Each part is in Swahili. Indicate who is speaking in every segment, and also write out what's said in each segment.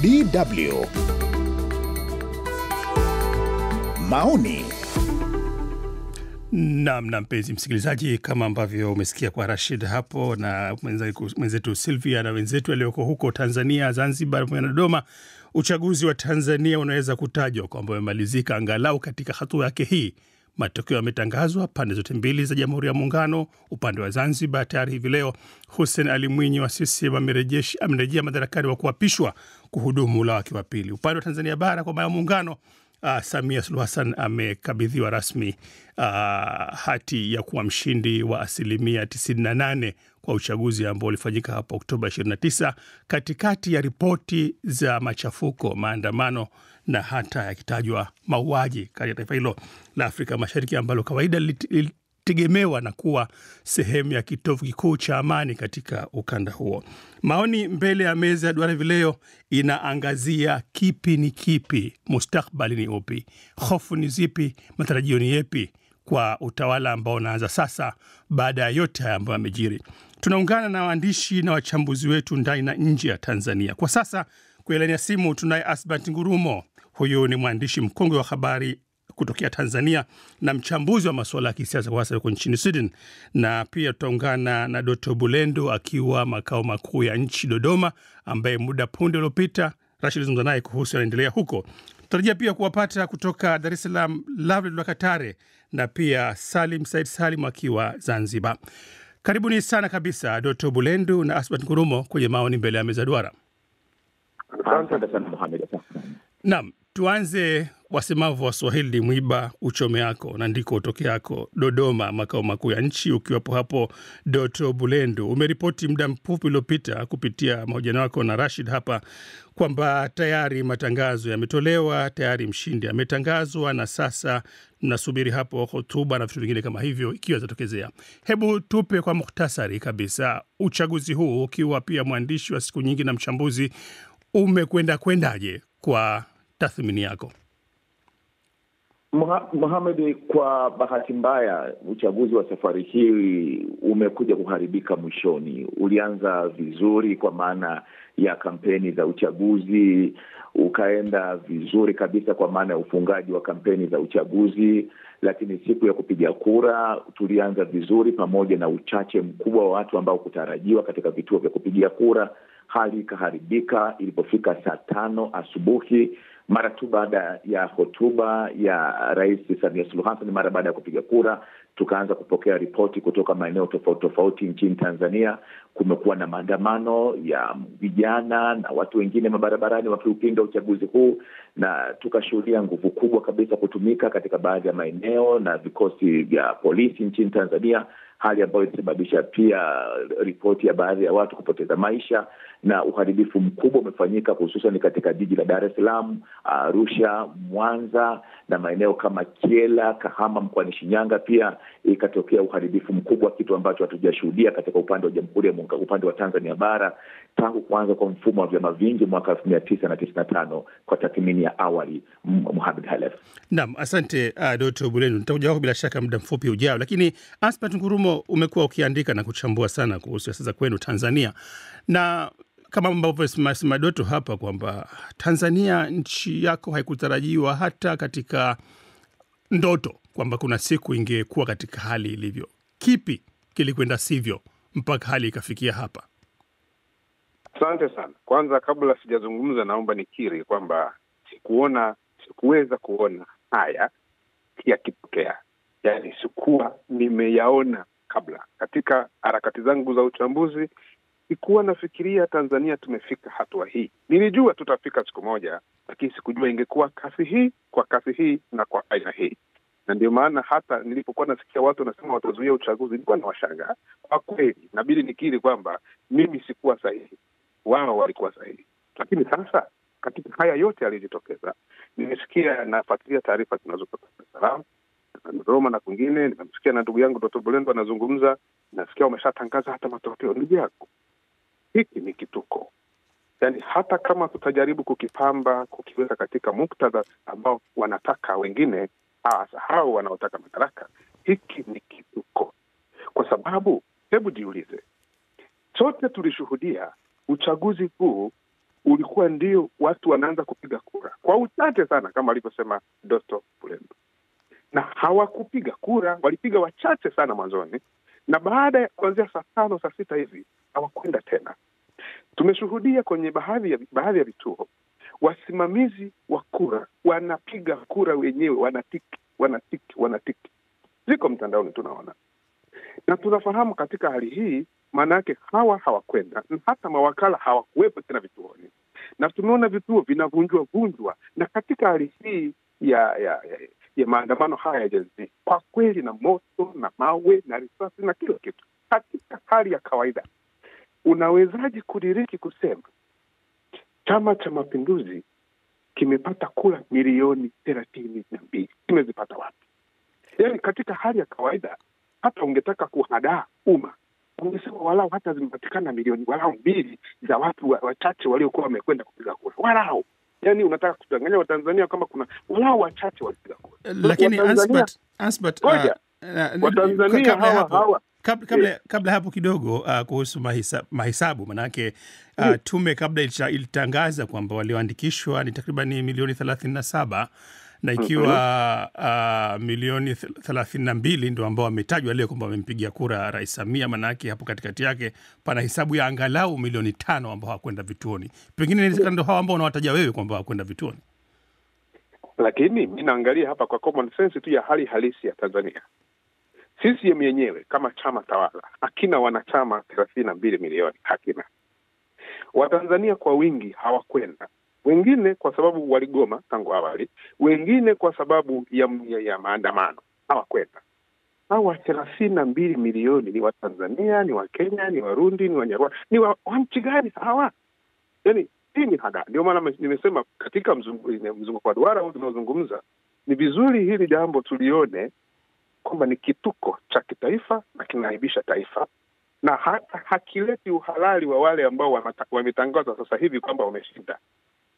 Speaker 1: DW maoni.
Speaker 2: Na mpenzi msikilizaji, kama ambavyo umesikia kwa Rashid hapo na mwenzetu Sylvia na wenzetu walioko huko Tanzania, Zanzibar na Dodoma, uchaguzi wa Tanzania unaweza kutajwa kwamba umemalizika angalau katika hatua yake hii. Matokeo yametangazwa pande zote mbili za Jamhuri ya Muungano. Upande wa Zanzibar tayari hivi leo Hussein Ali Mwinyi wa CCM amerejea madarakani wa kuapishwa kuhudumu muhula wake wa pili. Upande wa Tanzania bara kwa maana ya Muungano, Samia Suluhu Hassan amekabidhiwa rasmi hati ya kuwa mshindi wa 98% kwa uchaguzi ambao ulifanyika hapa Oktoba 29, katikati ya ripoti za machafuko, maandamano na hata yakitajwa mauaji katika taifa hilo la Afrika Mashariki ambalo kawaida lilitegemewa na kuwa sehemu ya kitovu kikuu cha amani katika ukanda huo. Maoni mbele ya meza ya duara vileo inaangazia kipi ni kipi, mustakbali ni upi, hofu ni zipi, matarajio ni yepi kwa utawala ambao unaanza sasa baada ya yote haya ambayo yamejiri. Tunaungana na waandishi na wachambuzi wetu ndani na nje ya Tanzania. Kwa sasa kwa laini ya simu tunaye Asbat Ngurumo. Huyu ni mwandishi mkongwe wa habari kutokea Tanzania na mchambuzi wa masuala ya kisiasa kwa sasa yuko nchini Sweden. Na pia tutaungana na Dr. Bulendo akiwa makao makuu ya nchi Dodoma, ambaye muda punde uliopita Rashid alizungumza naye kuhusu yanaendelea huko. Tutarajia pia kuwapata kutoka Dar es Salaam Lavle wa Katare na pia Salim Said Salim akiwa Zanzibar. Karibuni sana kabisa Dr. Bulendo na Asbat Ngurumo kwenye maoni mbele ya meza duara.
Speaker 3: Asante sana Mohamed.
Speaker 2: Naam, tuanze wasemavyo Waswahili, mwiba uchome yako na ndiko utoke yako. Dodoma, makao makuu ya nchi, ukiwapo hapo Dr. Bulendo, umeripoti muda mfupi uliopita kupitia mahojiano yako na Rashid hapa kwamba tayari matangazo yametolewa, tayari mshindi ametangazwa na sasa mnasubiri hapo hotuba na vitu vingine kama hivyo ikiwa zatokezea. Hebu tupe kwa mukhtasari kabisa uchaguzi huu, ukiwa pia mwandishi wa siku nyingi na mchambuzi, kwendaje kwa tathmini yako?
Speaker 3: Mohamed, kwa bahati mbaya uchaguzi wa safari hii umekuja kuharibika mwishoni. Ulianza vizuri kwa maana ya kampeni za uchaguzi, ukaenda vizuri kabisa kwa maana ya ufungaji wa kampeni za uchaguzi, lakini siku ya kupiga kura tulianza vizuri pamoja na uchache mkubwa wa watu ambao kutarajiwa katika vituo vya kupigia kura. Hali ikaharibika ilipofika saa 5 asubuhi mara tu baada ya hotuba ya Rais Samia Suluhu Hassan. Mara baada ya kupiga kura tukaanza kupokea ripoti kutoka maeneo tofauti nchini Tanzania. Kumekuwa na maandamano ya vijana na watu wengine mabarabarani wakiupinga uchaguzi huu, na tukashuhudia nguvu kubwa kabisa kutumika katika baadhi ya maeneo na vikosi vya polisi nchini Tanzania, hali ambayo ilisababisha pia ripoti ya baadhi ya watu kupoteza maisha, na uharibifu mkubwa umefanyika hususan katika jiji la Dar es Salaam, Arusha, Mwanza na maeneo kama Kyela, Kahama mkoani Shinyanga. Pia ikatokea uharibifu mkubwa, kitu ambacho hatujashuhudia katika upande wa Jamhuri ya Muungano, upande wa Tanzania bara tangu kuanza kwa mfumo wa vyama vingi mwaka 1995 kwa tathmini ya awali. Mohamed Halef.
Speaker 2: Naam, asante Dr. Bulendo. Nitakuja wako bila shaka muda mfupi ujao, lakini Aspat Ngurumo, umekuwa ukiandika na kuchambua sana kuhusu sasa kwenu Tanzania, na kama ambavyo sema Doto hapa kwamba Tanzania, nchi yako haikutarajiwa hata katika ndoto kwamba kuna siku ingekuwa katika hali ilivyo. Kipi kilikwenda sivyo mpaka hali ikafikia hapa?
Speaker 4: Asante sana. Kwanza kabla sijazungumza, naomba nikiri kwamba sikuweza kuona haya yakitokea. Yaani sikuwa nimeyaona kabla. Katika harakati zangu za uchambuzi sikuwa nafikiria Tanzania tumefika hatua hii. Nilijua tutafika siku moja, lakini sikujua ingekuwa kasi hii, kwa kasi hii na kwa aina hii. Na ndio maana hata nilipokuwa nasikia watu wanasema watazuia uchaguzi, nilikuwa na washangaa. Kwa kweli inabidi nikiri kwamba mimi sikuwa sahihi, wao walikuwa sahihi. Lakini sasa katika haya yote yalijitokeza, nimesikia nafuatilia taarifa zinazotoka Dar es Salaam, Dodoma na kwingine, nimesikia na ndugu yangu Dr. Bulendo anazungumza, nasikia wameshatangaza hata matokeo. Ndugu yako, hiki ni kituko. Yaani hata kama tutajaribu kukipamba, kukiweka katika muktadha ambao wanataka wengine, hao wanaotaka madaraka, hiki ni kituko. Kwa sababu hebu jiulize, sote tulishuhudia uchaguzi huu ulikuwa ndio watu wanaanza kupiga kura kwa uchache sana, kama alivyosema Dr. Bulendo, na hawakupiga kura, walipiga wachache sana mwanzoni, na baada ya kuanzia saa 5 saa 6 hivi hawakwenda tena. Tumeshuhudia kwenye baadhi ya vituo wasimamizi wa kura wanapiga kura wenyewe, wanatiki. Ziko mtandaoni tunaona. Na tunafahamu katika hali hii maana yake hawakwenda, hata mawakala hawakuwepo tena vituoni. Na tumeona vituo vinavunjwa. Na katika hali hii ya maandamano haya ya Gen Z, kwa kweli, na moto na mawe na risasi na kila kitu, katika hali ya kawaida, unawezaje kudiriki kusema Chama cha Mapinduzi kimepata kura milioni 32? Kimezipata wapi? Yaani katika hali ya kawaida, hata ungetaka kuhadaa umma, ungesema walau hata zimepatikana milioni walau 2 za watu wachache waliokuwa wamekwenda kupiga kura. Walau. Yaani unataka kudanganya Watanzania kama kuna walau wachache walipiga kura.
Speaker 2: Lakini Ansbert
Speaker 4: Watanzania hawa
Speaker 2: kabla hapo kidogo, kuhusu mahesabu, manake tume kabla ilitangaza kwamba walioandikishwa ni takriban milioni 37, na ikiwa milioni 32 ndio ambao wametajwa leo kwamba wamempigia kura Rais Samia, manake hapo katikati yake pana hesabu ya angalau milioni 5 ambao hawakwenda vituoni. Pengine inawezekana ndio hao ambao unawataja wewe kwamba hawakwenda vituoni.
Speaker 4: Lakini mimi naangalia hapa kwa common sense tu ya hali halisi ya Tanzania. CCM yenyewe kama chama tawala hakina wanachama 32 milioni, hakina. Watanzania kwa wingi hawakwenda. Wengine kwa sababu waligoma tangu awali, wengine kwa sababu ya maandamano hawakwenda. Hawa 32 milioni ni Watanzania, ni Wakenya, ni Warundi, ni Wanyarwanda, ni wa nchi gani hawa? Yaani hii ni hada. Ndio maana nimesema katika mzunguko wa duara tunaozungumza, ni vizuri hili jambo tulione kwamba ni kituko cha kitaifa na kinaaibisha taifa, na hata hakileti uhalali wa wale ambao wametangaza sasa hivi kwamba wameshinda.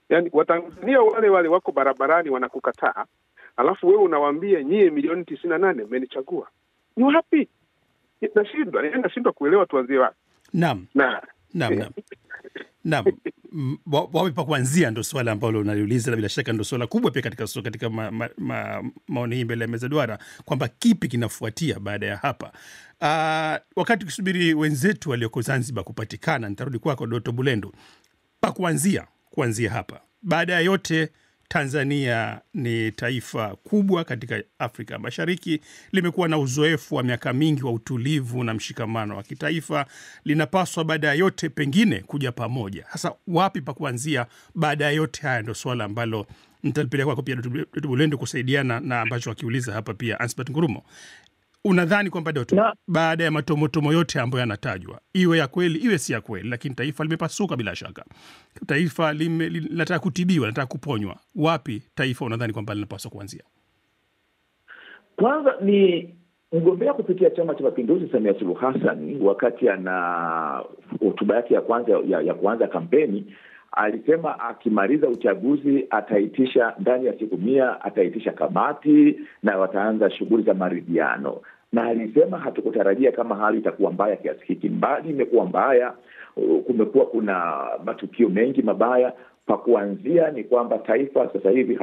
Speaker 4: Yaani Watanzania wale wako barabarani wanakukataa, alafu wewe unawaambia nyie milioni 98 mmenichagua. Ni wapi? Nashindwa kuelewa tuanzie wapi.
Speaker 2: Naam. Wapi pa kuanzia ndio swala ambalo unaliuliza, na bila shaka ndio swala kubwa pia katika maoni hii mbele ya meza duara, kwamba kipi kinafuatia baada ya hapa. Wakati tukisubiri wenzetu walioko Zanzibar kupatikana, nitarudi kwako Dr. Bulendo. Pa kuanzia hapa. Baada ya yote, Tanzania ni taifa kubwa katika Afrika Mashariki, limekuwa na uzoefu wa miaka mingi wa utulivu na mshikamano wa kitaifa. Linapaswa baada ya yote pengine kuja pamoja. Sasa wapi pa kuanzia baada ya yote haya, ndio swala ambalo nitalipeleka kwako pia Dr. Bulendo kusaidiana na ambacho wakiuliza hapa pia Ansbert Ngurumo. Unadhani kwamba baada ya matomotomo yote ambayo yanatajwa, iwe ya kweli iwe si ya kweli, lakini taifa limepasuka bila shaka, taifa linataka kutibiwa, linataka kuponywa, wapi taifa unadhani kwamba linapaswa kuanzia?
Speaker 3: Kwanza ni mgombea kupitia Chama cha Mapinduzi Samia Suluhu Hassan, wakati ana hotuba yake ya kuanza kampeni, alisema akimaliza uchaguzi ataitisha ndani ya siku 100 ataitisha kamati na wataanza shughuli za maridhiano. Na alisema hatukutarajia kama hali itakuwa mbaya kiasi hiki, mbali imekuwa mbaya. Kumekuwa kuna matukio mengi mabaya. Pa kuanzia ni kwamba taifa sasa hivi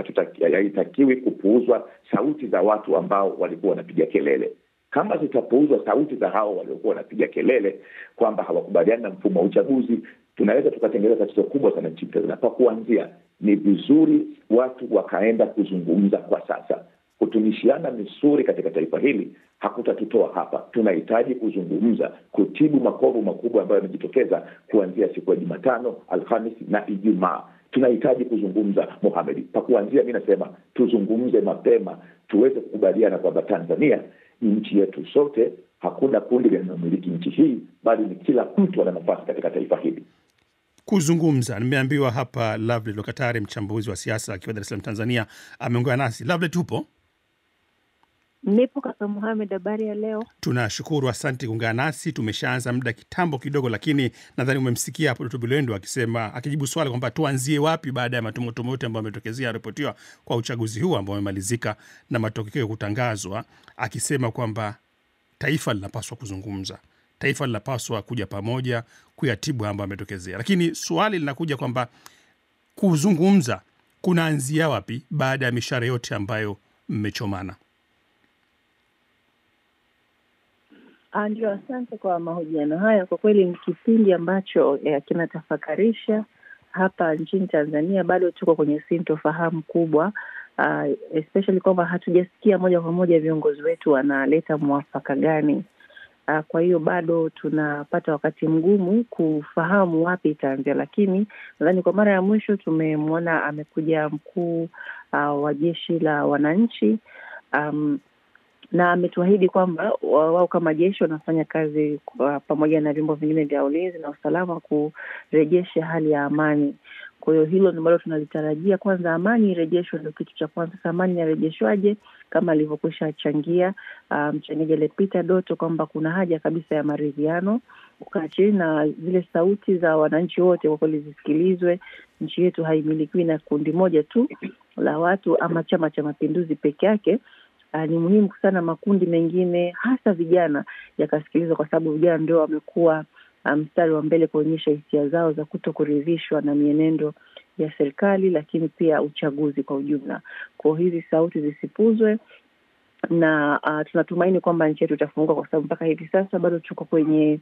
Speaker 3: haitakiwi kupuuzwa sauti za watu ambao walikuwa wanapiga kelele. Kama zitapuuzwa sauti za hao waliokuwa wanapiga kelele kwamba hawakubaliani na mfumo wa uchaguzi, tunaweza tukatengeneza tatizo kubwa sana nchini Tanzania. Pa kuanzia ni vizuri watu wakaenda kuzungumza kwa sasa. Kutunishiana misuri katika taifa hili hakutatutoa hapa. Tunahitaji kuzungumza, kutibu makovu makubwa ambayo yamejitokeza kuanzia siku ya Jumatano, Alhamisi na Ijumaa. Tunahitaji kuzungumza, Mohamed. Pa kuanzia mimi nasema tuzungumze mapema, tuweze kukubaliana kwamba Tanzania ni nchi yetu sote. Hakuna kundi linalomiliki nchi hii, bali ni kila mtu ana nafasi katika taifa hili.
Speaker 2: Kuzungumza, nimeambiwa hapa Lovely Lokatare, mchambuzi wa siasa akiwa Dar es Salaam Tanzania, ameungana nasi. Lovely, tupo?
Speaker 5: Nipo kaka Mohamed, habari ya leo? Tunashukuru, asante kuungana nasi. Tumeshaanza muda kitambo kidogo, lakini nadhani umemsikia hapo Dr. Bulendo akisema, akijibu swali kwamba tuanzie wapi baada ya matomotomo yote ambayo yametokezea ripotiwa kwa uchaguzi huu ambao umemalizika na matokeo kutangazwa, akisema kwamba taifa linapaswa kuzungumza.
Speaker 2: taifa linapaswa kuja pamoja kuyatibu ambayo yametokezea. Lakini swali linakuja kwamba kuzungumza kunaanzia wapi baada ya mishare yote ambayo mmechomana?
Speaker 5: Ndio, asante kwa mahojiano haya. Kwa kweli ni kipindi ambacho kinatafakarisha. Hapa nchini Tanzania bado tuko kwenye sintofahamu kubwa, especially kwamba hatujasikia moja kwa moja viongozi wetu wanaleta mwafaka gani. Kwa hiyo bado tunapata wakati mgumu kufahamu wapi itaanzia, lakini nadhani kwa mara ya mwisho tumemwona amekuja mkuu wa jeshi la wananchi, na ametuahidi kwamba wao kama jeshi wanafanya kazi pamoja na vyombo vingine vya ulinzi na usalama kurejesha hali ya amani. Kwa hiyo hilo ndio tunalitarajia. Kwanza amani irejeshwe, ndio kitu cha kwanza. Sasa amani inarejeshwaje? Kama alivyokwisha changia mchangiaji aliyepita Doto, kwamba kuna haja kabisa ya maridhiano, kukaa chini na zile sauti za wananchi wote kwa kweli zisikilizwe. Nchi yetu haimilikiwi na kundi moja tu la watu ama Chama cha Mapinduzi peke yake. Ni muhimu sana makundi mengine hasa vijana yakasikilizwa, kwa sababu vijana ndio wamekuwa mstari wa mbele kuonyesha hisia zao za kutokuridhishwa na mienendo ya serikali, lakini pia uchaguzi kwa ujumla. Kwa hizi sauti zisipuzwe, na tunatumaini kwamba nchi yetu itafunguka, kwa sababu mpaka hivi sasa bado tuko kwenye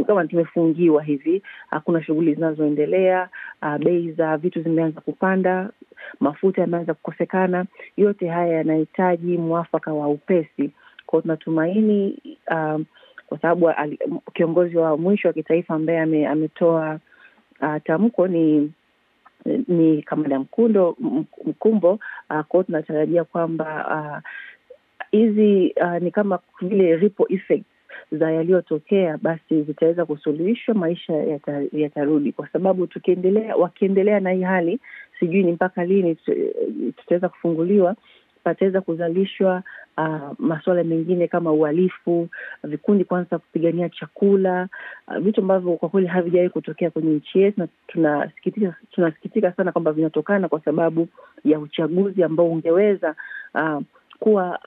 Speaker 5: kama tumefungiwa hivi, hakuna shughuli zinazoendelea, bei za vitu zimeanza kupanda, mafuta yameanza kukosekana. Yote haya yanahitaji mwafaka wa upesi. Kwa tunatumaini kwa sababu kiongozi wa mwisho wa kitaifa ambaye ametoa tamko ni Kamanda Mkumbo. Kwa tunatarajia kwamba hizi ni kama vile ripple effect za yaliyotokea, basi zitaweza kusuluhishwa, maisha yatarudi. Kwa sababu wakiendelea na hii hali, sijui ni mpaka lini tutaweza kufunguliwa, pataweza kuzalishwa masuala mengine kama uhalifu, vikundi kwanza kupigania chakula, vitu ambavyo kwa kweli havijawahi kutokea kwenye nchi yetu, na tunasikitika sana kwamba vinatokana kwa sababu ya uchaguzi ambao ungeweza kuwa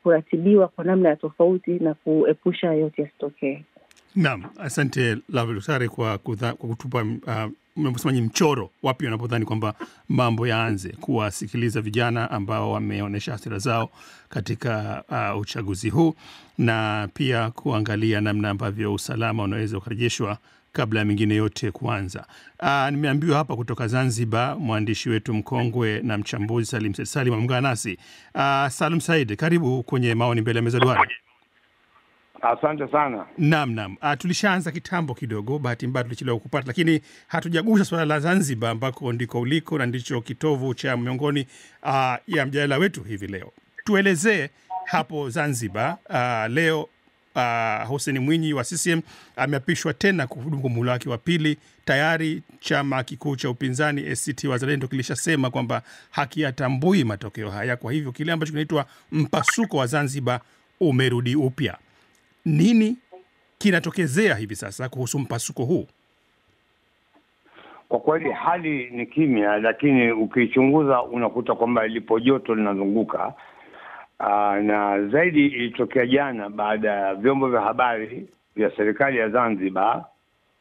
Speaker 5: kuratibiwa kwa namna ya tofauti na kuepusha yote yasitokee.
Speaker 2: Naam, asante Lavlusare kwa kutupa mnaposema mchoro wapi wanapodhani kwamba mambo yaanze, kuwasikiliza vijana ambao wameonyesha hasira zao katika uchaguzi huu, na pia kuangalia namna ambavyo usalama unaweza kurejeshwa kabla ya mingine yote kuanza. Nimeambiwa hapa kutoka Zanzibar mwandishi wetu mkongwe na mchambuzi Salim Said Salim ameungana nasi. Salim Said, karibu kwenye maoni mbele ya meza duara.
Speaker 6: Asante sana.
Speaker 2: Naam. Tulishaanza kitambo kidogo, bahati mbaya tulichelewa kupata, lakini hatujagusa swala la Zanzibar ambako ndiko uliko na ndicho kitovu cha miongoni ya mjadala wetu hivi leo. Tuelezee hapo Zanzibar leo Hussein Mwinyi wa CCM ameapishwa tena kuhudumu kwa muhula wake wa pili. Tayari chama kikuu cha upinzani ACT Wazalendo kilishasema kwamba hakiyatambui matokeo haya. Kwa hivyo kile ambacho kinaitwa mpasuko wa Zanzibar umerudi upya. Nini kinatokezea hivi sasa kuhusu mpasuko huu?
Speaker 6: Kwa kweli hali ni kimya, lakini ukichunguza unakuta kwamba lipo joto linazunguka. Na zaidi ilitokea jana baada ya vyombo vya habari vya serikali ya Zanzibar,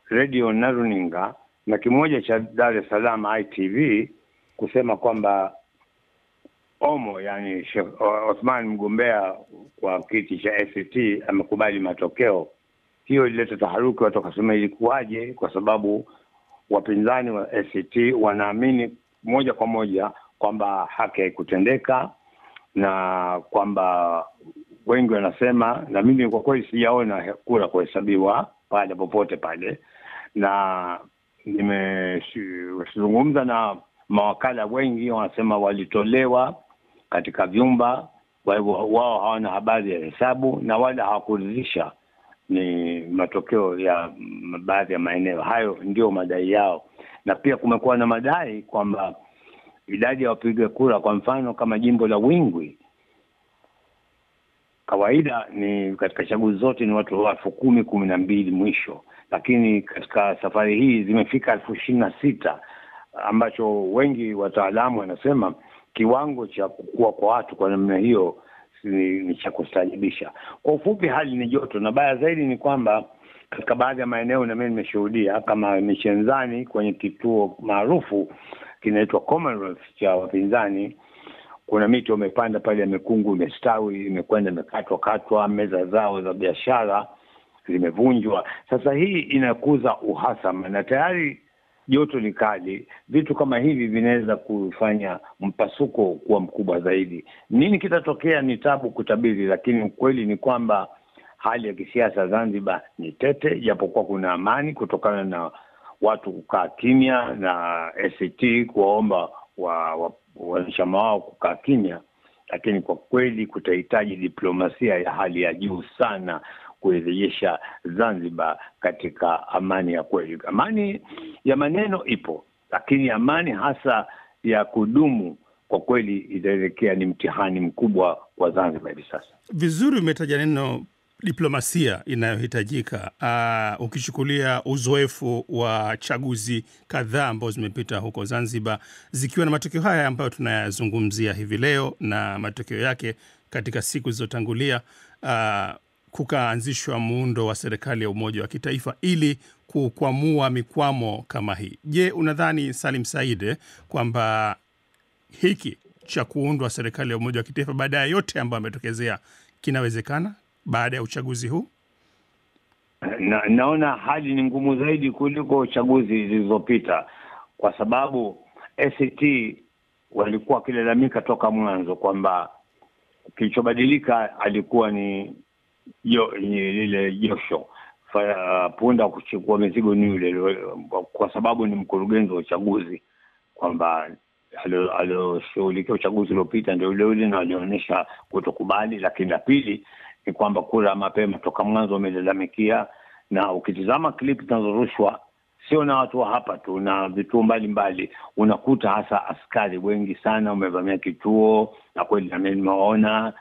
Speaker 6: radio na runinga, na kimoja cha Dar es Salaam ITV kusema kwamba Omo, yani Sheikh Othman, mgombea kwa kiti cha ACT, amekubali matokeo. Hiyo ilileta taharuki, watu wakasema ilikuwaje, kwa sababu wapinzani wa ACT wanaamini moja kwa moja kwamba haki haikutendeka, na kwamba wengi wanasema, na mimi kwa kweli sijaona kura kuhesabiwa pale popote pale, na nimezungumza na mawakala wengi wanasema walitolewa katika vyumba, kwa hivyo wao hawana habari ya hesabu na wala hawakuridhisha ni matokeo ya baadhi ya maeneo. Hayo ndio madai yao. Na pia kumekuwa na madai kwamba idadi ya wapiga kura, kwa mfano kama jimbo la Wingwi, kawaida ni katika chaguzi zote ni watu 10,012 mwisho, lakini katika safari hii zimefika 26,000, ambacho wengi wataalamu wanasema kiwango cha kukua kwa watu kwa namna hiyo ni cha kustaajabisha. Kwa ufupi, hali ni joto, na baya zaidi ni kwamba katika baadhi ya maeneo na mimi nimeshuhudia kama Michenzani kwenye kituo maarufu kinaitwa Commonwealth cha wapinzani, kuna miti wamepanda pale ya mikungu imestawi, imekwenda imekatwa, meza zao za biashara zimevunjwa. Sasa hii inakuza uhasama, na tayari joto ni kali. Vitu kama hivi vinaweza kufanya mpasuko kuwa mkubwa zaidi. Nini kitatokea ni tabu kutabiri, lakini ukweli ni kwamba hali ya kisiasa Zanzibar ni tete, japokuwa kuna amani kutokana na watu kukaa kimya na ACT kuwaomba wanachama wao kukaa kimya, lakini kwa kweli kutahitaji diplomasia ya hali ya juu sana kurejesha Zanzibar katika amani ya kweli. Amani ya maneno ipo, lakini amani hasa ya kudumu kwa kweli itaelekea ni mtihani mkubwa kwa Zanzibar hivi sasa.
Speaker 2: Vizuri umetaja neno diplomasia inayohitajika. Ukichukulia uzoefu wa chaguzi kadhaa ambazo zimepita huko Zanzibar zikiwa na matokeo haya ambayo tunayazungumzia hivi leo na matokeo yake katika siku zilizotangulia, kukaanzishwa muundo wa serikali ya umoja wa kitaifa ili kukwamua mikwamo kama hii. Je, unadhani Salim Said kwamba hiki cha kuundwa serikali ya umoja wa kitaifa baada ya yote ambayo ametokezea kinawezekana baada ya uchaguzi huu?
Speaker 6: Naona hali ni ngumu zaidi kuliko chaguzi zilizopita, kwa sababu ACT walikuwa kilalamika toka mwanzo kwamba kilichobadilika alikuwa ni lile josho punda kuchukua mizigo ni yule, kwa sababu ni mkurugenzi wa uchaguzi, kwamba alioshughulikia uchaguzi uliopita ndio yule na alionyesha kutokubali. Lakini la pili ni kwamba kura mapema toka mwanzo wamelalamikia, na ukitizama clip zinazorushwa sio na watu wa hapa tu, na vituo mbalimbali unakuta hasa askari wengi sana wamevamia kituo, na kweli na mimi nimeona,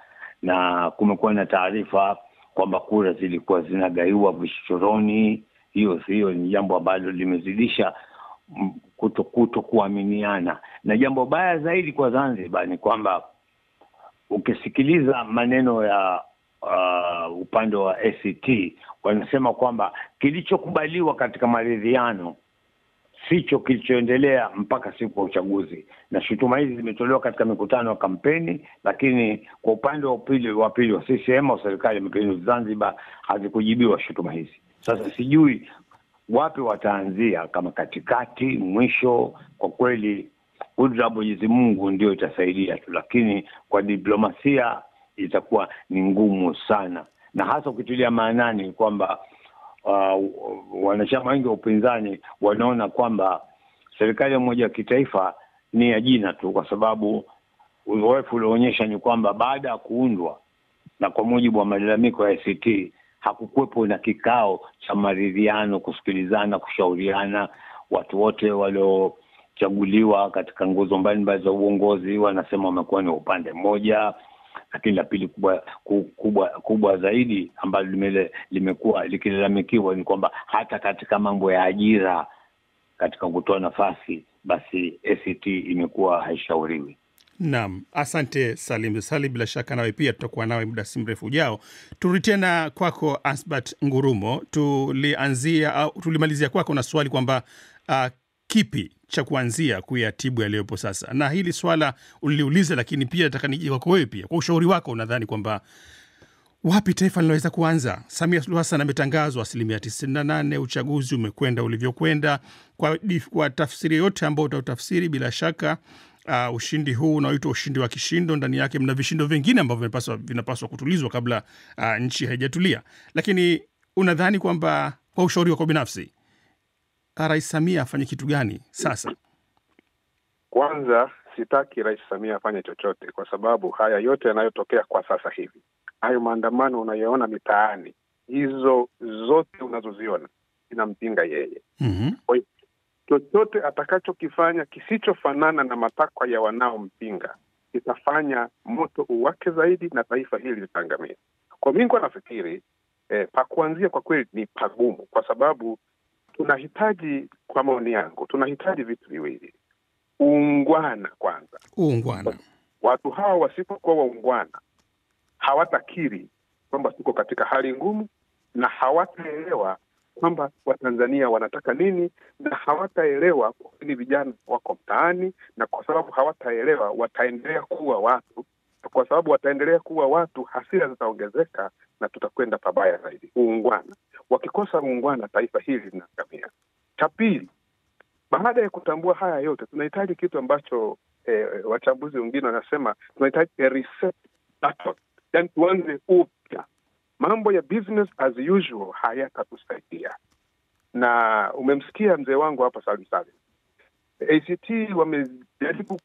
Speaker 6: na kumekuwa na taarifa kwamba kura zilikuwa zinagaiwa vichochoroni. Hiyo ni jambo ambalo limezidisha kuto kuaminiana, na jambo baya zaidi kwa Zanzibar ni kwamba ukisikiliza maneno ya upande wa ACT wanasema kwamba kilichokubaliwa katika maridhiano sicho kilichoendelea mpaka siku ya uchaguzi, na shutuma hizi zimetolewa katika mikutano ya kampeni. Lakini kwa upande wa pili wa CCM au serikali ya mapinduzi Zanzibar hazikujibiwa shutuma hizi. Sasa sijui wapi wataanzia, kama katikati, mwisho. Kwa kweli kudra Mwenyezi Mungu ndio itasaidia tu, lakini kwa diplomasia itakuwa ni ngumu sana, na hasa ukitilia maanani kwamba wanachama wengi wa upinzani wanaona kwamba serikali ya umoja wa kitaifa ni ya jina tu, kwa sababu uzoefu ulioonyesha ni kwamba baada ya kuundwa, na kwa mujibu wa malalamiko ya ACT, hakukuwepo na kikao cha maridhiano, kusikilizana, kushauriana. Watu wote waliochaguliwa katika nguzo mbalimbali za uongozi wanasema wamekuwa ni upande mmoja. Lakini la pili kubwa zaidi ambalo limekuwa likilalamikiwa ni kwamba hata katika mambo ya ajira, katika kutoa nafasi, basi ACT imekuwa haishauriwi.
Speaker 2: Naam, asante Salim. Bila shaka nawe pia tutakuwa nawe muda si mrefu ujao. Turudi tena kwako Asbat Ngurumo. Tulimalizia kwako na swali kwamba kipi cha kuanzia kuyatibu yaliyopo sasa, na hili swala uliliuliza, lakini pia nataka nije kwako wewe pia kwa ushauri wako. Unadhani kwamba wapi taifa linaweza kuanza? Samia Suluhu Hassan ametangazwa 98%, uchaguzi umekwenda ulivyokwenda. Kwa tafsiri yote ambayo utautafsiri, bila shaka ushindi huu unaoitwa ushindi wa kishindo, ndani yake mna vishindo vingine ambavyo vinapaswa kutulizwa kabla nchi haijatulia. Lakini unadhani kwamba, kwa ushauri wako binafsi, Rais Samia afanye kitu gani sasa?
Speaker 4: Kwanza, sitaki Rais Samia afanye chochote, kwa sababu haya yote yanayotokea kwa sasa hivi, hayo maandamano unayoona mitaani, hizo zote unazoziona inampinga yeye. Kwa hiyo chochote atakachokifanya kisichofanana na matakwa ya wanaompinga kitafanya moto uwake zaidi na taifa hili litaangamia. Kwa mimi nafikiri pa kuanzia kwa kweli ni pagumu, kwa sababu tunahitaji, kwa maoni yangu, tunahitaji vitu viwili. Uungwana kwanza.
Speaker 2: Uungwana.
Speaker 4: Watu hawa wasipokuwa waungwana, hawatakiri kwamba tuko katika hali ngumu, na hawataelewa kwamba Watanzania wanataka nini, na hawataelewa kwa nini vijana wako mtaani, na kwa sababu hawataelewa wataendelea kuwa watu, na kwa sababu wataendelea kuwa watu hasira zitaongezeka na tutakwenda pabaya zaidi. Uungwana, wakikosa uungwana taifa hili linaangamia. Cha pili, baada ya kutambua haya yote, tunahitaji kitu ambacho wachambuzi wengine wanasema tunahitaji a reset button, yani tuanze upya. Mambo ya business as usual hayatatusaidia. Na umemsikia mzee wangu hapa Salim Salim, ACT wamejaribu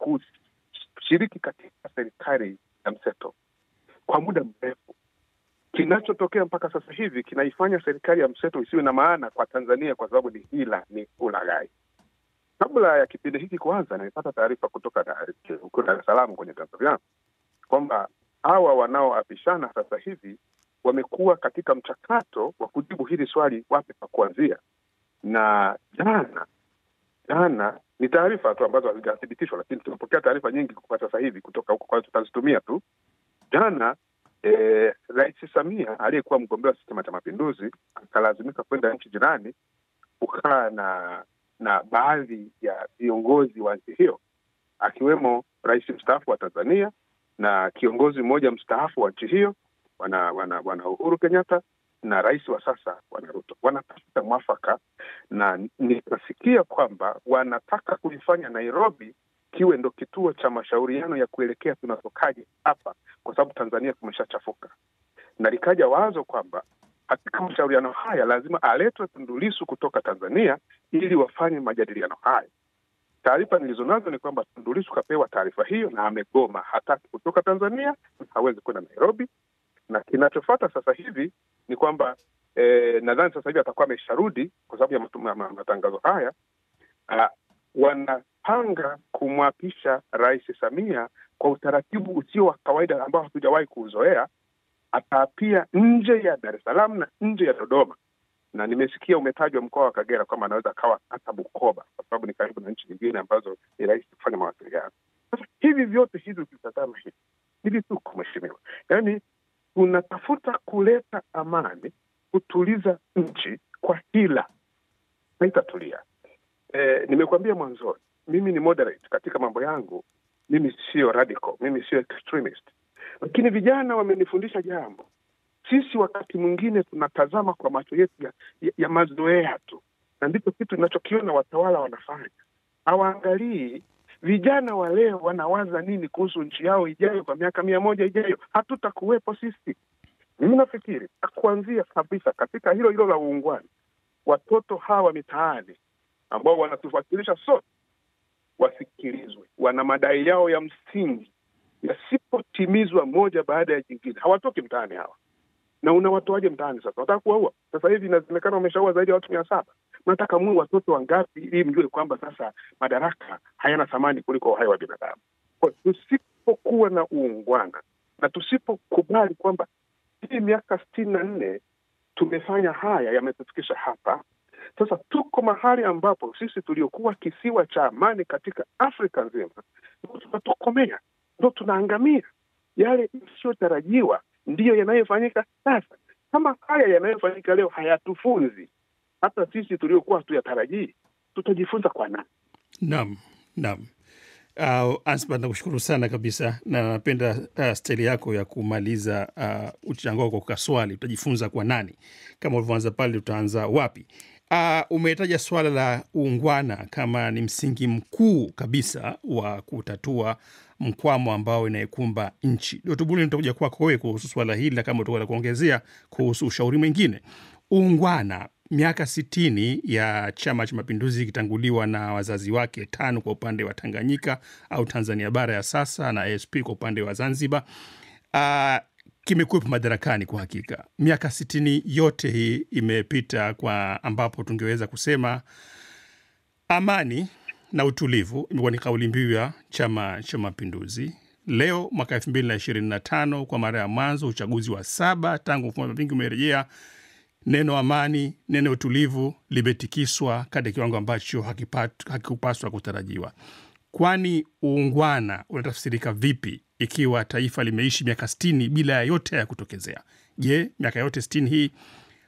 Speaker 4: kushiriki katika serikali ya mseto kwa muda mrefu. Kinachotokea mpaka sasa hivi kinaifanya serikali ya mseto isiwe na maana kwa Tanzania, kwa sababu ni hila, ni ulaghai. Kabla ya kipindi hiki kuanza, nilipata taarifa kutoka Dar es Salaam kwenye Tanzania kwamba hawa wanaoapishana sasa hivi wamekuwa katika mchakato wa kujibu hili swali wapi pa kuanzia. Na jana ni taarifa tu ambazo hazijathibitishwa, lakini tunapokea taarifa nyingi kwa sasa hivi kutoka huko, kwa tutazitumia tu. Jana Rais Samia aliyekuwa mgombea wa Chama cha Mapinduzi akalazimika kwenda nchi jirani kukaa na baadhi ya viongozi wa nchi hiyo, akiwemo rais mstaafu wa Tanzania na kiongozi mmoja mstaafu wa nchi hiyo wana Uhuru Kenyatta, na rais wa sasa Bwana Ruto. Wanatafuta mwafaka, na nikasikia kwamba wanataka kuifanya Nairobi kiwe ndo kituo cha mashauriano ya kuelekea tunatokaje hapa, kwa sababu Tanzania kumeshachafuka. Na likaja wazo kwamba katika mashauriano haya lazima aletwe Tundu Lissu kutoka Tanzania ili wafanye majadiliano haya. Taarifa nilizonazo ni kwamba Tundu Lissu kapewa taarifa hiyo na amegoma, hataki kutoka Tanzania, hawezi kwenda Nairobi. Na kinachofuata sasa hivi ni kwamba nadhani sasa hivi atakuwa amesharudi kwa sababu ya matangazo haya. Wanapanga kumwapisha Rais Samia kwa utaratibu usio wa kawaida ambao hatujawahi kuuzoea. Ataapia nje ya Dar es Salaam na nje ya Dodoma. Na nimesikia umetajwa mkoa wa Kagera kama anaweza kawa hata Bukoba, kwa sababu ni karibu na nchi nyingine ambazo ni rahisi kufanya mawasiliano. Sasa hivi vyote hivi ukitazama hivi tuko mheshimiwa, yaani tunatafuta kuleta amani, kutuliza nchi kwa hila, haitatulia. Nimekuambia mwanzoni, mimi ni moderate katika mambo yangu, mimi sio radical, mimi sio extremist. Lakini vijana wamenifundisha jambo. Sisi wakati mwingine tunatazama kwa macho yetu ya mazoea tu, na ndipo kitu ninachokiona watawala wanafanya. Hawaangalii vijana wa leo wanawaza nini kuhusu nchi yao ijayo, kwa miaka 100 ijayo. Hatutakuwepo sisi. Mimi nafikiri kuanzia kabisa katika hilo la uungwana, watoto hawa mitaani ambao wanatuwakilisha sote wasikilizwe. Wana madai yao ya msingi, yasipotimizwa moja baada ya jingine hawatoki mtaani hawa. Na unawatoaje mtaani sasa? Wataka kuwaua? Sasa hivi inasemekana wameshaua zaidi ya watu 700. Nataka muue watoto wangapi ili mjue kwamba sasa madaraka hayana thamani kuliko uhai wa binadamu? Kwa tusipokuwa na uungwana na tusipokubali kwamba hii miaka 64 tumefanya haya yametufikisha hapa, sasa tuko mahali ambapo sisi tuliokuwa kisiwa cha amani katika Afrika nzima ndio tunatokomea, ndio tunaangamia. Yale yasiyotarajiwa ndiyo yanayofanyika sasa. Kama haya yanayofanyika leo hayatufunzi, hata sisi tuliokuwa tuyatarajii tutajifunza kwa nani?
Speaker 2: Naam. Ansbert, nakushukuru sana kabisa, na napenda staili yako ya kumaliza uchango wako kwa swali, utajifunza kwa nani. Kama ulivyoanza pale, utaanza wapi? Umetaja swala la uungwana kama ni msingi mkuu kabisa wa kutatua mkwamo ambao inayekumba nchi. Dr. Bullen, nitakuja kwako wewe kuhusu swala hili, na kama utakwenda kuongezea kuhusu ushauri mwingine. Uungwana, miaka 60 ya Chama cha Mapinduzi kitanguliwa na wazazi wake 5 kwa upande wa Tanganyika au Tanzania bara ya sasa, na ASP kwa upande wa Zanzibar. Kimekuwepo madarakani kwa hakika. Miaka 60 yote hii imepita kwa ambapo tungeweza kusema amani na utulivu imekuwa ni kauli mbiu ya Chama cha Mapinduzi. Leo mwaka 2025, kwa mara ya mwanzo, uchaguzi wa 7 tangu mfumo vingi umerejea, neno amani, neno utulivu limetikiswa katika kiwango ambacho hakikupaswa kutarajiwa. Kwani uungwana unatafsirika vipi ikiwa taifa limeishi miaka 60 bila yote ya kutokezea. Je, miaka yote 60 hii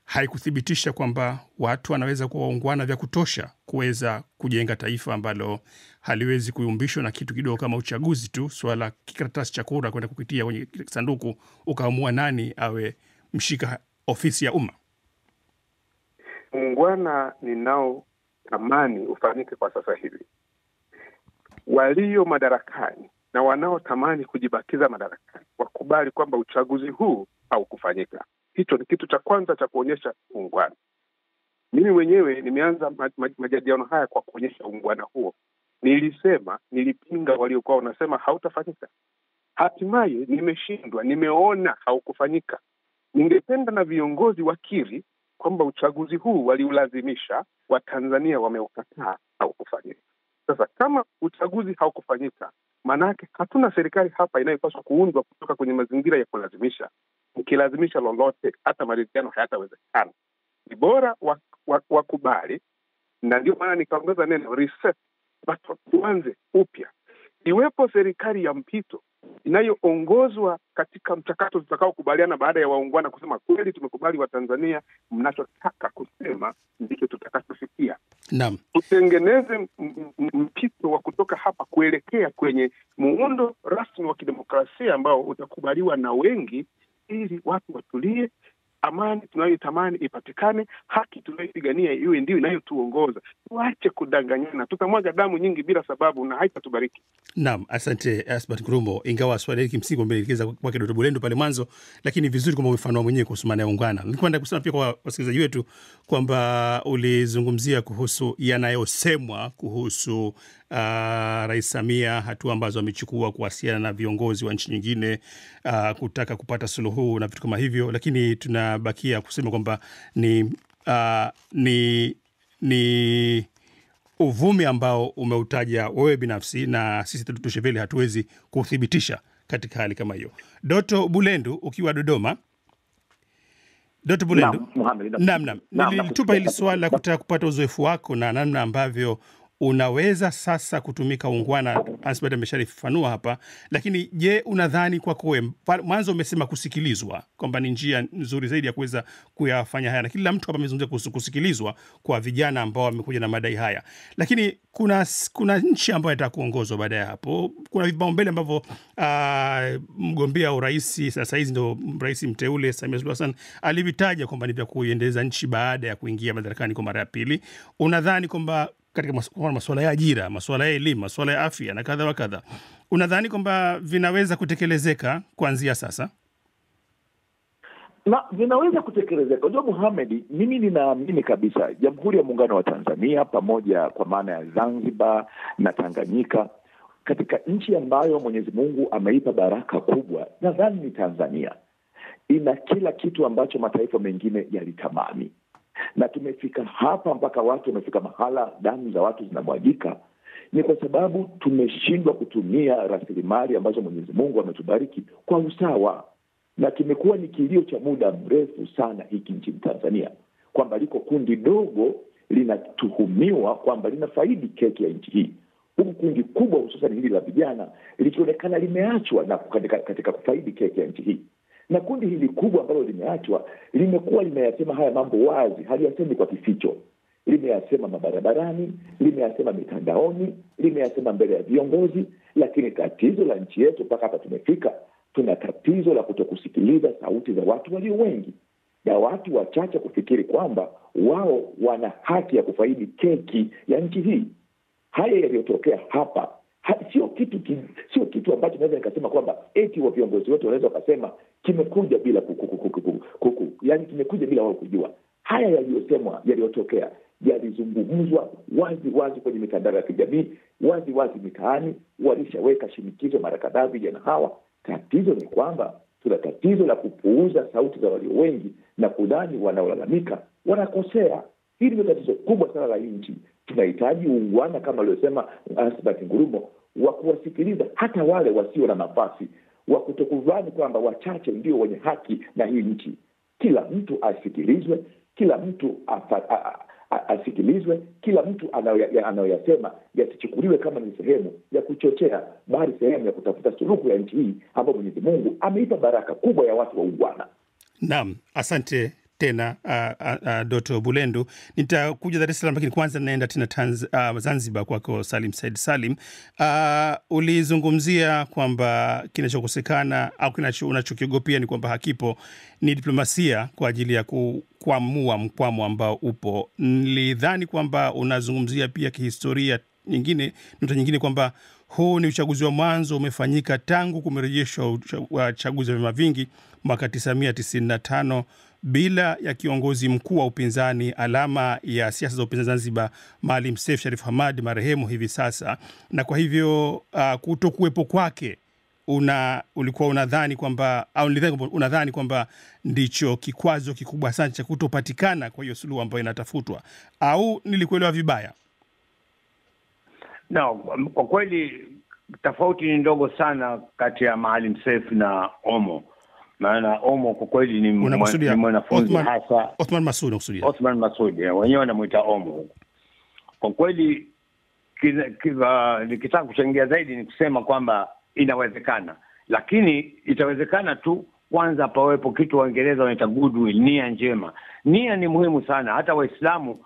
Speaker 2: haikuthibitisha kwamba watu wanaweza kuwa waungwana vya kutosha kuweza kujenga taifa ambalo haliwezi kuyumbishwa na kitu kidogo kama uchaguzi tu, swala kikaratasi cha kura kwenda kupitia kwenye sanduku ukaamua nani awe mshika ofisi ya umma?
Speaker 4: Uungwana ninao tamani ufanyike kwa sasa hivi. Walio madarakani na wanaotamani kujibakiza madarakani wakubali kwamba uchaguzi huu haukufanyika. Hicho ni kitu cha kwanza cha kuonyesha uungwana. Mimi mwenyewe nimeanza majadiliano haya kwa kuonyesha uungwana huo. Nilipinga waliokuwa wanasema hautafanyika. Hatimaye nimeshindwa, nimeona haukufanyika. Ningependa na viongozi wakiri kwamba uchaguzi huu waliulazimisha, Watanzania wameukataa, haukufanyika. Sasa kama uchaguzi haukufanyika, manake hatuna serikali hapa inayopaswa kuundwa kutoka kwenye mazingira ya kulazimisha. Ukilazimisha lolote, hata maridhiano hayatawezekana. Ni bora wakubali, na ndio maana nikaongeza neno reset, tuanze upya. Iwepo serikali ya mpito inayoongozwa katika mchakato tutakao kubaliana baada ya waungwana kusema kweli tumekubali Watanzania, mnachotaka kusema ndicho tutakachofikia.
Speaker 2: Naam.
Speaker 4: Tutengeneze mpito wa kutoka hapa kuelekea kwenye muundo rasmi wa kidemokrasia ambao utakubaliwa na wengi, ili watu watulie, amani tunayotamani ipatikane, haki tunayopigania iwe ndio inayotuongoza. Tuache kudanganyana, tutamwaga damu nyingi bila sababu na haitatubariki.
Speaker 2: Naam, asante Asbat Nkrumah. Ingawa swali hili kimsingi umeelekeza kwa Dr. Bulendo pale mwanzo, lakini vizuri kama umefanua mwenyewe kuhusu maana ya ungwana. Nilikwenda kusema pia kwa wasikilizaji wetu kwamba ulizungumzia kuhusu yanayosemwa kuhusu Rais Samia, hatua ambazo amechukua kuwasiliana na viongozi wa nchi nyingine kutaka kupata suluhu na vitu kama hivyo, lakini tunabakia kusema kwamba ni uvumi ambao umeutaja wewe binafsi, na sisi Deutsche Welle hatuwezi kuthibitisha katika hali kama hiyo. Dr. Bulendo ukiwa Dodoma. Dr. Bulendo. Naam. Nilitupa hili swali la kutaka kupata uzoefu wako na namna ambavyo unaweza sasa kutumika ungwana. Asbad amesharifafanua hapa, lakini je, unadhani kwako wewe, mwanzo umesema kusikilizwa kwamba ni njia nzuri zaidi ya kuweza kuyafanya haya, na kila mtu hapa amezungumzia kuhusu kusikilizwa kwa vijana ambao wamekuja na madai haya, lakini kuna nchi ambayo inataka kuongozwa baada ya hapo. Kuna vipaumbele ambavyo mgombea urais sasa hizi ndio rais mteule Samia Suluhu Hassan alivitaja kwamba ni vya kuiendeleza nchi baada ya kuingia madarakani kwa mara ya pili. Unadhani kwamba katika masuala ya ajira, masuala ya elimu, masuala ya afya na kadha wa kadha, unadhani kwamba vinaweza kutekelezeka kuanzia sasa?
Speaker 3: Na vinaweza kutekelezeka. Ndio Mohamed, mimi ninaamini kabisa Jamhuri ya Muungano wa Tanzania pamoja kwa maana ya Zanzibar na Tanganyika, katika nchi ambayo Mwenyezi Mungu ameipa baraka kubwa, nadhani ni Tanzania, ina kila kitu ambacho mataifa mengine yalitamani. Na tumefika hapa mpaka watu wamefika mahala damu za watu zinamwagika, ni kwa sababu tumeshindwa kutumia rasilimali ambazo Mwenyezi Mungu ametubariki kwa usawa. Na kimekuwa ni kilio cha muda mrefu sana hiki nchini Tanzania, kwamba liko kundi dogo linatuhumiwa kwamba linafaidi keki ya nchi hii, huku kundi kubwa hususan hili la vijana likionekana limeachwa na katika kufaidi keki ya nchi hii. Na kundi hili kubwa ambalo limeachwa limekuwa limeyasema haya mambo wazi, haliyasemi kwa kificho. Limeyasema mabarabarani, limeyasema mitandaoni, limeyasema mbele ya viongozi. Lakini tatizo la nchi yetu mpaka hapa tumefika, tuna tatizo la kutokusikiliza sauti za watu walio wengi, na watu wachache kufikiri kwamba wao wana haki ya kufaidi keki ya nchi hii. Haya yaliyotokea hapa sio kitu ambacho naweza nikasema kwamba eti wa viongozi wote wanaweza wakasema kimekuja bila yani kimekuja bila wao kujua. Haya yaliyosemwa, yaliyotokea, yalizungumzwa wazi kwenye mitandao ya kijamii, wazi mitaani, walishaweka shinikizo mara kadhaa vijana hawa. Tatizo ni kwamba tuna tatizo la kupuuza sauti za walio wengi na kudhani wanaolalamika wanakosea. Hili ndio tatizo kubwa sana la nchi. Tunahitaji uungwana kama aliyosema Asbat Nkrumah, wa kuwasikiliza hata wale wasio na nafasi, wa kutokudhani kwamba wachache ndio wenye haki na hii nchi. Kila mtu asikilizwe, kila mtu asikilizwe, kila mtu anayoyasema yasichukuliwe kama ni sehemu ya kuchochea, bali sehemu ya kutafuta suluhu ya nchi hii ambayo Mwenyezi Mungu ameipa baraka kubwa ya watu waungwana.
Speaker 2: Naam, asante tena Dr. Bulendu. Nitakuja Dar es Salaam, lakini kwanza naenda tena Zanzibar kwako Salim Said Salim. Ulizungumzia kwamba kinachokosekana au unachokiogopia ni kwamba hakipo ni diplomasia kwa ajili ya kuamua mkwamo ambao upo. Nilidhani kwamba unazungumzia pia kihistoria nukta nyingine kwamba huu ni uchaguzi wa mwanzo umefanyika tangu kumerejeshwa uchaguzi wa vyama vingi mwaka 1995 bila ya kiongozi mkuu wa upinzani, alama ya siasa za upinzani Zanzibar, Maalim Seif Sharif Hamad marehemu hivi sasa. Na kwa hivyo kutokuwepo kwake ulikuwa unadhani kwamba ndicho kikwazo kikubwa sana cha kutopatikana kwa hiyo suluhu ambayo inatafutwa, au nilikuelewa vibaya?
Speaker 6: No, kwa kweli tofauti ni ndogo sana kati ya Maalim Seif na Omo. Maana Omo kwa kweli ni mwanafunzi hasa
Speaker 2: Othman Masoud nakusudia.
Speaker 6: Othman Masoud, wenyewe wanamuita Omo. Kwa kweli nikitaka kuchangia zaidi ni kusema kwamba inawezekana, lakini itawezekana tu kwanza pawepo kitu Waingereza wanaita goodwill, nia njema. Nia ni muhimu sana. Hata Waislamu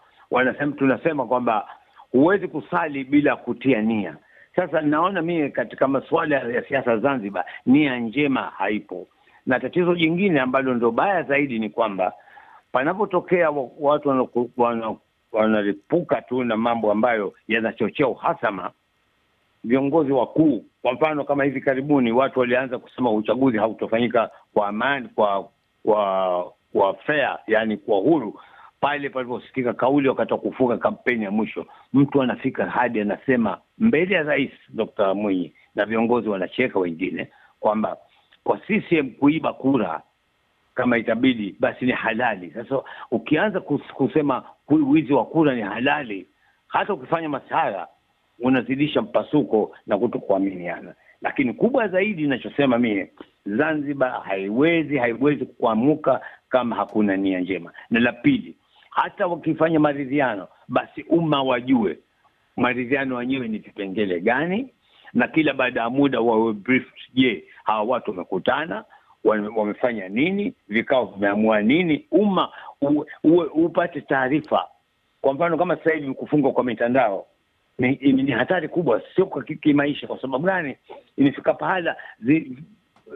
Speaker 6: tunasema kwamba huwezi kusali bila kutia nia. Sasa naona mimi katika masuala ya siasa Zanzibar nia njema haipo. Na tatizo jingine ambalo ndo baya zaidi ni kwamba panapotokea watu wanalipuka tu na mambo ambayo yanachochea uhasama, viongozi wakuu, kwa mfano kama hivi karibuni watu walianza kusema uchaguzi hautofanyika kwa amani, kwa fair, yani kwa huru, pale paliposikika kauli wakati wa kufunga kampeni ya mwisho, mtu anafika hadi anasema mbele ya Rais Dr. Mwinyi na viongozi wanacheka wengine kwamba kwa CCM kuiba kura kama itabidi basi ni halali. Sasa ukianza kusema wizi wa kura ni halali, hata ukifanya masahara unazidisha mpasuko na kutokuaminiana. Lakini kubwa zaidi ninachosema mimi, Zanzibar haiwezi kuamuka kama hakuna nia njema. Na la pili, hata wakifanya maridhiano basi umma wajue maridhiano wenyewe ni vipengele gani, na kila baada ya muda wawe briefed. Je, hawa watu wamekutana, wamefanya nini, vikao vimeamua nini, umma upate taarifa. Kwa mfano kama sasa hivi kufungwa kwa mitandao ni hatari kubwa, sio kwa kimaisha. Kwa sababu gani? Imefika pahala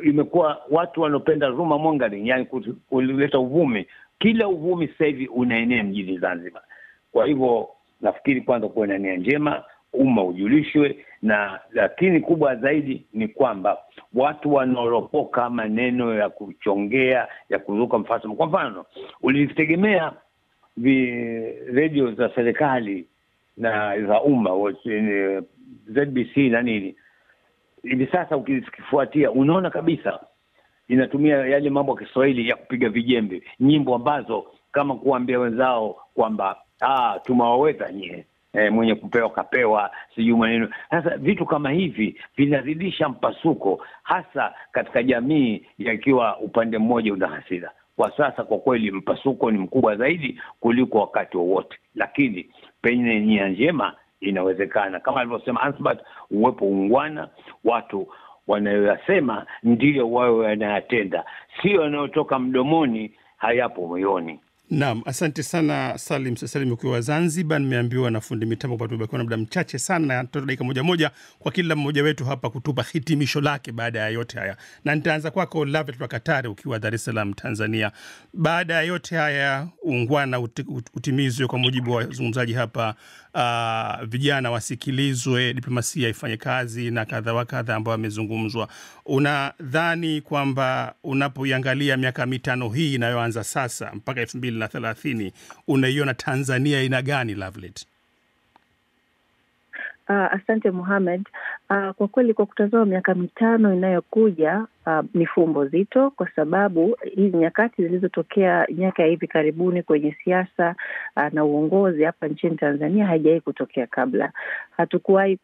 Speaker 6: imekuwa watu wanopenda rumor mongering, yani kuleta uvumi. Kila uvumi sasa hivi unaenea mjini Zanzibar. Kwa hivyo nafikiri kwanza kuwe na nia njema, umma ujulishwe, na lakini kubwa zaidi ni kwamba watu wanaoropoka maneno ya kuchongea, ya kuzuka mfasama. Kwa mfano, ulitegemea radio za serikali na za umma, ZBC na nini, hivi sasa ukifuatia unaona kabisa inatumia yale mambo ya Kiswahili ya kupiga vijembe, nyimbo ambazo kama kuambia wenzao kwamba tumewaweza nyie, mwenye kupewa kapewa, sijui maneno. Sasa vitu kama hivi vinazidisha mpasuko, hasa katika jamii yakiwa upande mmoja una hasira. Kwa sasa kwa kweli mpasuko ni mkubwa zaidi kuliko wakati wowote, lakini penye nia njema inawezekana. Kama alivyosema Ansbat, uwepo ungwana, watu wanayoyasema ndio wao wanayatenda, sio yanayotoka mdomoni hayapo moyoni.
Speaker 2: Naam, asante sana Salim ukiwa Zanzibar. Nimeambiwa na fundi mitambo kwa tumebakiwa na muda mchache sana, na dakika moja kwa kila mmoja wetu hapa kutupa hitimisho lake baada ya yote haya. Na nitaanza kwako Lavet wa Katari ukiwa Dar es Salaam Tanzania. Baada ya yote haya ungwana utimizwe kwa mujibu wa wazungumzaji hapa, vijana wasikilizwe, diplomasia ifanye kazi na kadha wa kadha ambao wamezungumzwa. Unadhani kwamba unapoiangalia miaka 5 hii inayoanza sasa mpaka 2030 unaiona Tanzania ina gani, Lovelet?
Speaker 5: Asante Mohamed. Kwa kweli kwa kutazama miaka 5 inayokuja, ni fumbo zito, kwa sababu hizi nyakati zilizotokea miaka ya hivi karibuni kwenye siasa na uongozi hapa nchini Tanzania haijawahi kutokea kabla. Hatukuwahi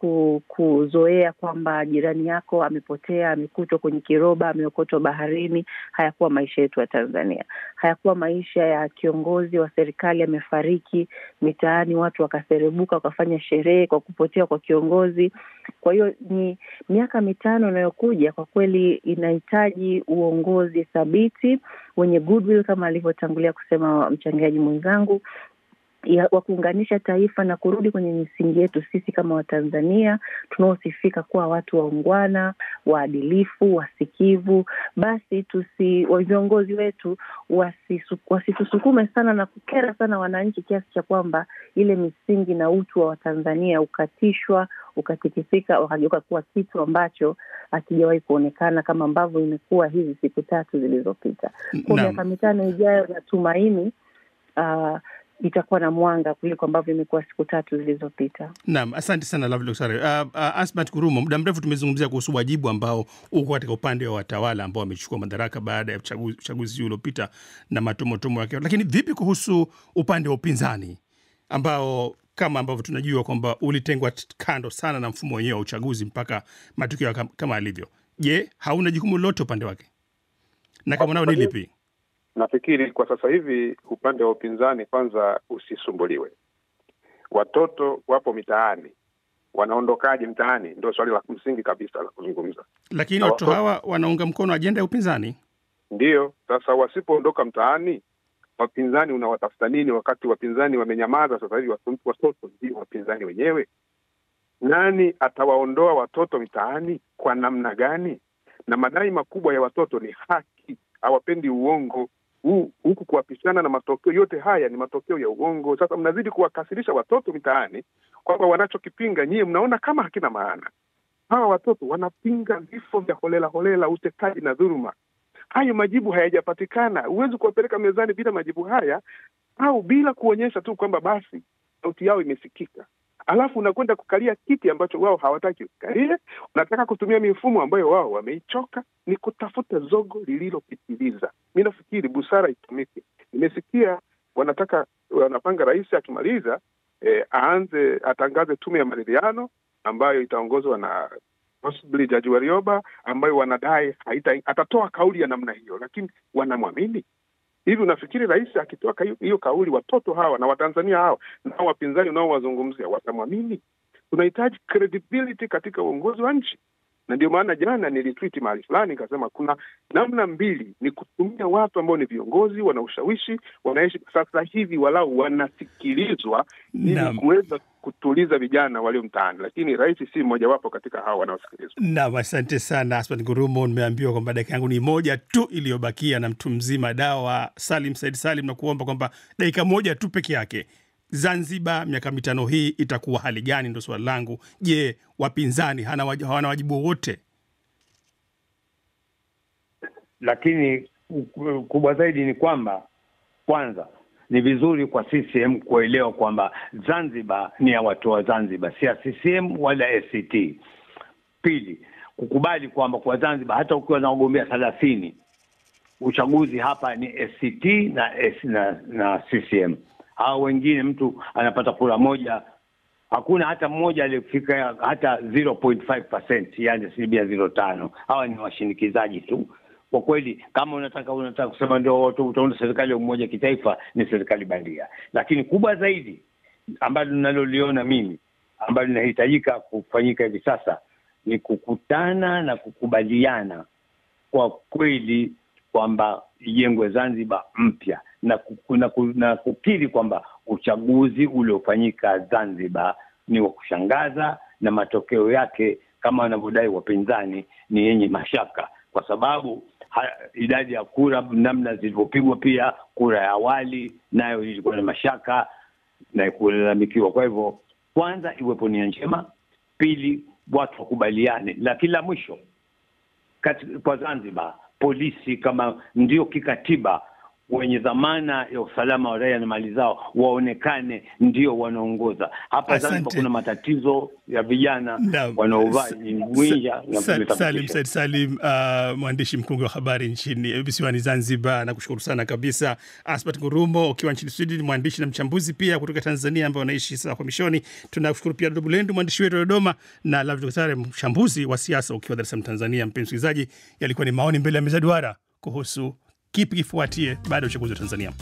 Speaker 5: kuzoea kwamba jirani yako amepotea, amekutwa kwenye kiroba, ameokotwa baharini. Hayakuwa maisha yetu ya Tanzania. Hayakuwa maisha ya kiongozi wa serikali amefariki mitaani, watu wakaserebuka wakafanya sherehe kwa kupotea kwa kiongozi. Kwa hiyo ni miaka mitano inayokuja kwa kweli inahitaji uongozi thabiti wenye goodwill kama alivyotangulia kusema mchangiaji mwenzangu, wa kuunganisha taifa na kurudi kwenye misingi yetu sisi kama Watanzania tunaosifika kuwa watu waungwana, waadilifu, wasikivu. Basi viongozi wetu wasitusukume sana na kukera sana wananchi kiasi cha kwamba ile misingi na utu wa Watanzania ukatishwa, ukatikisika, wakageuka kuwa kitu ambacho hakijawahi kuonekana kama ambavyo imekuwa hizi siku 3 zilizopita. Kwa miaka mitano ijayo natumaini itakuwa na mwanga kuliko ambavyo imekuwa siku 3 zilizopita.
Speaker 2: Naam, asante sana Lovely Osare. Asmat Kurumo, muda mrefu tumezungumzia kuhusu wajibu ambao uko katika upande wa watawala ambao wamechukua madaraka baada ya uchaguzi uliopita na matomotomo yake. Lakini vipi kuhusu upande wa upinzani ambao kama ambavyo tunajua kwamba ulitengwa kando sana na mfumo wenyewe wa uchaguzi mpaka matukio kama alivyo? Je, hauna jukumu lolote upande wake? Na kama nao ni lipi?
Speaker 4: Nafikiri kwa sasa hivi upande wa upinzani kwanza usisumbuliwe. Watoto wapo mitaani. Wanaondokaje mtaani? Ndio swali la msingi kabisa la kuzungumza.
Speaker 2: Lakini watu hawa wanaunga mkono ajenda ya upinzani.
Speaker 4: Ndio, sasa wasipoondoka mtaani, wapinzani unawatafuta nini wakati wapinzani wamenyamaza sasa hivi? Watoto ndio wapinzani wenyewe. Nani atawaondoa watoto mitaani kwa namna gani? Na madai makubwa ya watoto ni haki. Hawapendi uongo. Huku kuapishana na matokeo yote haya ni matokeo ya uongo. Sasa mnazidi kuwakasirisha watoto mitaani kwamba wanachokipinga nyie mnaona kama hakina maana. Hawa watoto wanapinga vifo vya holela, utekaji na dhuluma. Hayo majibu hayajapatikana. Huwezi kuwapeleka mezani bila majibu haya au bila kuonyesha tu kwamba basi sauti yao imesikika. Alafu unakwenda kukalia kiti ambacho wao hawataki kukalia. Unataka kutumia mifumo ambayo wao wameichoka. Ni kutafuta zogo lililopitiliza. Mimi nafikiri busara itumike. Nimesikia wanapanga rais akimaliza atangaze tume ya maridhiano ambayo itaongozwa na possibly Jaji Warioba, ambayo wanadai atatoa kauli ya namna hiyo, lakini wanamwamini. Hivi unafikiri rais akitoa hiyo kauli watoto hawa na Watanzania hawa na wapinzani nao wazungumzia watamwamini? Tunahitaji credibility katika uongozi wa nchi. Na ndio maana jana nilitweet mahali fulani nikasema kuna namna mbili, ni kutumia watu ambao ni viongozi, wana ushawishi, wanaishi sasa hivi walau wanasikilizwa ili kuweza kutuliza vijana walio mtaani, lakini rais si mmoja wapo katika hao wanaosikilizwa.
Speaker 2: Naam, asante sana Asmat Kurumo. Nimeambiwa kwamba dakika yangu ni moja tu iliyobakia na mtu mzima dawa Salim Said Salim, na kuomba kwamba dakika moja tu peke yake. Zanzibar miaka mitano hii itakuwa hali gani? Ndio swali langu. Je, wapinzani hawana wajibu wote?
Speaker 6: Lakini kubwa zaidi ni kwamba kwanza ni vizuri kwa CCM kuelewa kwamba Zanzibar ni ya watu wa Zanzibar, si ya CCM wala ACT. Pili, kukubali kwamba kwa Zanzibar hata ukiwa na wagombea 30 uchaguzi hapa ni ACT na CCM. Hao wengine mtu anapata kura moja, hakuna hata mmoja aliyefika hata 0.5%, yani 0.5. Hawa ni washinikizaji tu. Kwa kweli kama unataka kusema ndio utaunda serikali ya umoja kitaifa, ni serikali bandia. Lakini kubwa zaidi ambalo ninaloliona mimi ambalo linahitajika kufanyika hivi sasa ni kukutana na kukubaliana kwa kweli kwamba ijengwe Zanzibar mpya na kukiri kwamba uchaguzi uliofanyika Zanzibar ni wa kushangaza na matokeo yake kama wanavyodai wapinzani ni yenye mashaka, kwa sababu idadi ya kura namna zilizopigwa, pia kura ya awali nayo ilikuwa na mashaka na kulalamikiwa. Kwa hivyo kwanza iwepo nia njema, pili watu wakubaliane, la kila mwisho kwa Zanzibar polisi kama ndio kikatiba wenye dhamana ya usalama wa raia na mali zao waonekane ndio wanaongoza. Hapa Zanzibar kuna matatizo ya vijana wanaovaa winja na
Speaker 2: Salim, mwandishi mkongwe wa habari nchini visiwani Zanzibar, nakushukuru sana kabisa. Aspat Ngurumo ukiwa nchini Sweden, mwandishi na mchambuzi pia kutoka Tanzania ambaye anaishi sasa kwa mishoni. Tunakushukuru pia Bulendu, mwandishi wetu wa Dodoma, na Lavdo Katare, mchambuzi wa siasa ukiwa Dar es Salaam Tanzania. Mpenzi msikilizaji, yalikuwa ni maoni mbele ya meza duara kuhusu kipi kifuatie baada ya uchaguzi wa Tanzania.